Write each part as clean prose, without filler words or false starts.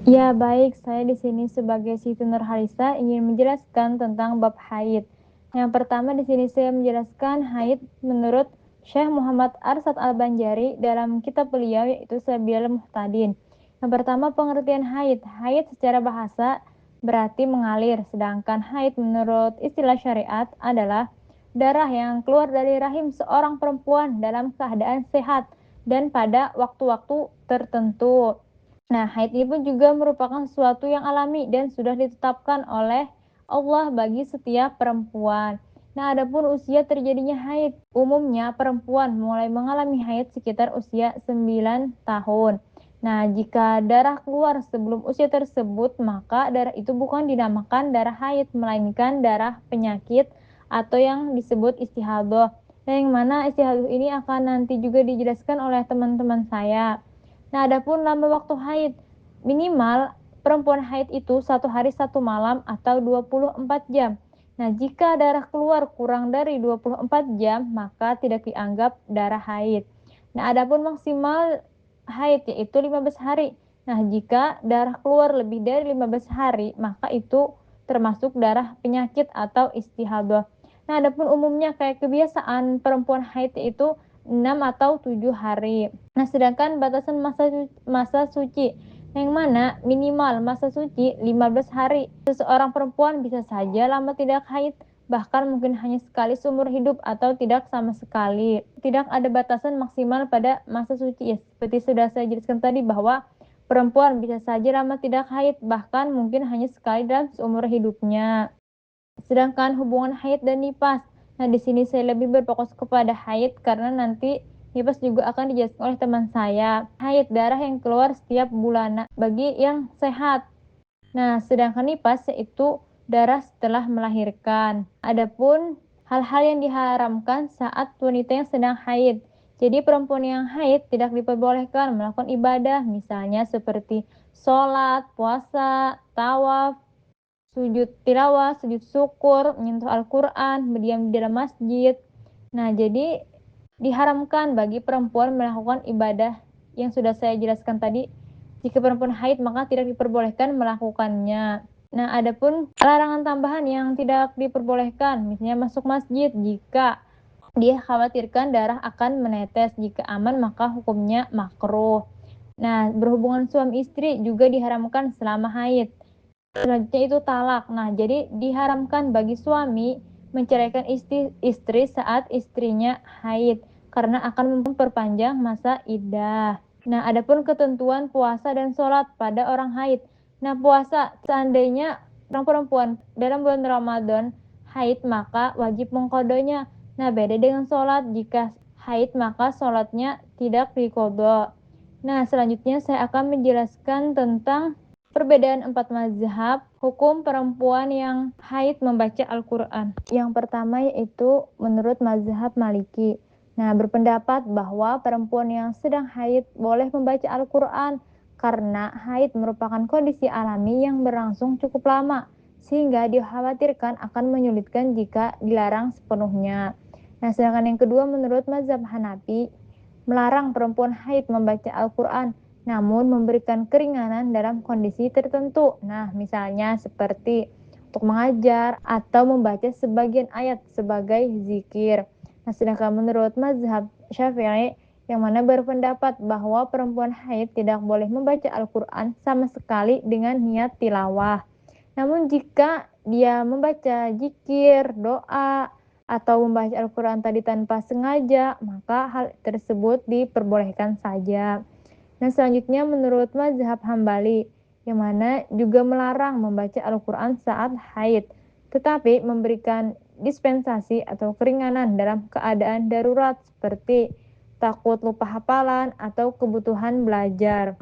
Ya, baik. Saya di sini sebagai Siti Nurhalisa ingin menjelaskan tentang bab haid. Yang pertama di sini saya menjelaskan haid menurut Syekh Muhammad Arsad Al-Banjari dalam kitab beliau yaitu Sabilul Muhtadin. Yang pertama pengertian haid. Haid secara bahasa berarti mengalir, sedangkan haid menurut istilah syariat adalah darah yang keluar dari rahim seorang perempuan dalam keadaan sehat dan pada waktu-waktu tertentu. Nah, haid ini pun juga merupakan sesuatu yang alami dan sudah ditetapkan oleh Allah bagi setiap perempuan. Nah, adapun usia terjadinya haid, umumnya perempuan mulai mengalami haid sekitar usia 9 tahun. Nah, jika darah keluar sebelum usia tersebut, maka darah itu bukan dinamakan darah haid, melainkan darah penyakit atau yang disebut istihadah. Nah, yang mana istihadah ini akan nanti juga dijelaskan oleh teman-teman saya. Nah, adapun lama waktu haid, minimal perempuan haid itu 1 hari 1 malam atau 24 jam. Nah, jika darah keluar kurang dari 24 jam, maka tidak dianggap darah haid. Nah, adapun maksimal haid yaitu 15 hari. Nah, jika darah keluar lebih dari 15 hari, maka itu termasuk darah penyakit atau istihadah. Nah, adapun umumnya kayak kebiasaan perempuan haid itu 6 atau 7 hari. Nah, sedangkan batasan masa suci yang mana minimal masa suci 15 hari. Seseorang perempuan bisa saja lama tidak haid, bahkan mungkin hanya sekali seumur hidup atau tidak sama sekali. Tidak ada batasan maksimal pada masa suci ya. Seperti sudah saya jelaskan tadi bahwa perempuan bisa saja lama tidak haid, bahkan mungkin hanya sekali dalam seumur hidupnya. Sedangkan hubungan haid dan nifas. Nah, di sini saya lebih berfokus kepada haid karena nanti nifas juga akan dijelaskan oleh teman saya. Haid darah yang keluar setiap bulan bagi yang sehat. Nah, sedangkan nifas yaitu darah setelah melahirkan. Adapun hal-hal yang diharamkan saat wanita yang sedang haid. Jadi perempuan yang haid tidak diperbolehkan melakukan ibadah, misalnya seperti sholat, puasa, tawaf, sujud tilawah, sujud syukur, menyentuh Al-Quran, berdiam di dalam masjid. Nah, jadi diharamkan bagi perempuan melakukan ibadah yang sudah saya jelaskan tadi. Jika perempuan haid, maka tidak diperbolehkan melakukannya. Nah, adapun larangan tambahan yang tidak diperbolehkan, misalnya masuk masjid jika dia khawatirkan darah akan menetes. Jika aman, maka hukumnya makruh. Nah, berhubungan suami istri juga diharamkan selama haid. Selanjutnya itu talak. Nah, jadi diharamkan bagi suami menceraikan istri saat istrinya haid karena akan memperpanjang masa iddah. Nah, adapun ketentuan puasa dan sholat pada orang haid. Nah, puasa seandainya orang perempuan dalam bulan Ramadan haid maka wajib mengkodonya. Nah, beda dengan sholat. Jika haid maka sholatnya tidak dikodok. Nah, selanjutnya saya akan menjelaskan tentang perbedaan 4 mazhab hukum perempuan yang haid membaca Al-Quran. Yang pertama yaitu menurut mazhab Maliki. Nah, berpendapat bahwa perempuan yang sedang haid boleh membaca Al-Quran karena haid merupakan kondisi alami yang berlangsung cukup lama, sehingga dikhawatirkan akan menyulitkan jika dilarang sepenuhnya. Nah, sedangkan yang kedua menurut mazhab Hanafi, melarang perempuan haid membaca Al-Quran, namun memberikan keringanan dalam kondisi tertentu. Nah, misalnya seperti untuk mengajar atau membaca sebagian ayat sebagai zikir. Nah, sedangkan menurut mazhab Syafi'i yang mana berpendapat bahwa perempuan haid tidak boleh membaca Al-Quran sama sekali dengan niat tilawah. Namun jika dia membaca zikir, doa, atau membaca Al-Quran tadi tanpa sengaja, maka hal tersebut diperbolehkan saja. Nah, selanjutnya menurut mazhab Hambali, yang mana juga melarang membaca Al-Quran saat haid, tetapi memberikan dispensasi atau keringanan dalam keadaan darurat seperti takut lupa hafalan atau kebutuhan belajar.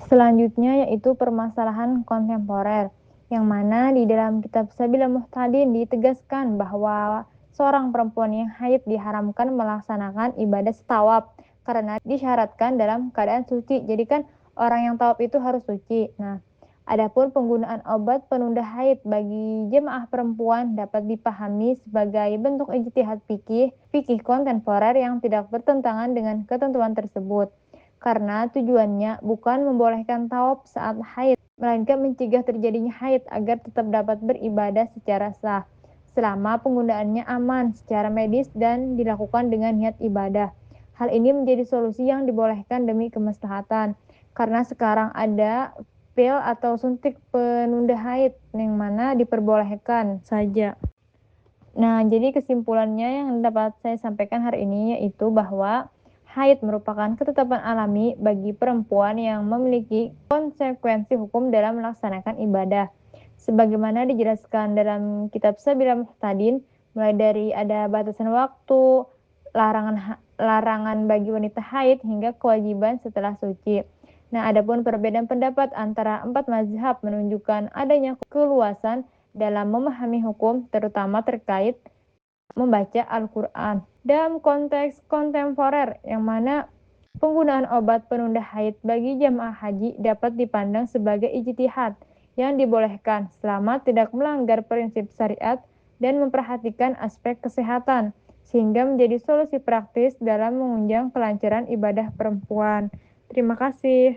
Selanjutnya yaitu permasalahan kontemporer, yang mana di dalam kitab Sabilul Muhtadin ditegaskan bahwa seorang perempuan yang haid diharamkan melaksanakan ibadah tawaf karena disyaratkan dalam keadaan suci. Jadi kan orang yang tawaf itu harus suci. Nah, adapun penggunaan obat penunda haid bagi jemaah perempuan dapat dipahami sebagai bentuk ijtihad fikih kontemporer yang tidak bertentangan dengan ketentuan tersebut. Karena tujuannya bukan membolehkan tawaf saat haid, melainkan mencegah terjadinya haid agar tetap dapat beribadah secara sah, selama penggunaannya aman secara medis dan dilakukan dengan niat ibadah. Hal ini menjadi solusi yang dibolehkan demi kemaslahatan, karena sekarang ada pil atau suntik penunda haid yang mana diperbolehkan saja. Nah, jadi kesimpulannya yang dapat saya sampaikan hari ini yaitu bahwa haid merupakan ketetapan alami bagi perempuan yang memiliki konsekuensi hukum dalam melaksanakan ibadah. Sebagaimana dijelaskan dalam kitab Sabila Muhtadin, mulai dari ada batasan waktu, larangan bagi wanita haid hingga kewajiban setelah suci. Nah, adapun perbedaan pendapat antara empat mazhab menunjukkan adanya keluasan dalam memahami hukum, terutama terkait membaca Al-Quran. Dalam konteks kontemporer, yang mana penggunaan obat penunda haid bagi jamaah haji dapat dipandang sebagai ijtihad yang dibolehkan selama tidak melanggar prinsip syariat dan memperhatikan aspek kesehatan, sehingga menjadi solusi praktis dalam menunjang kelancaran ibadah perempuan. Terima kasih.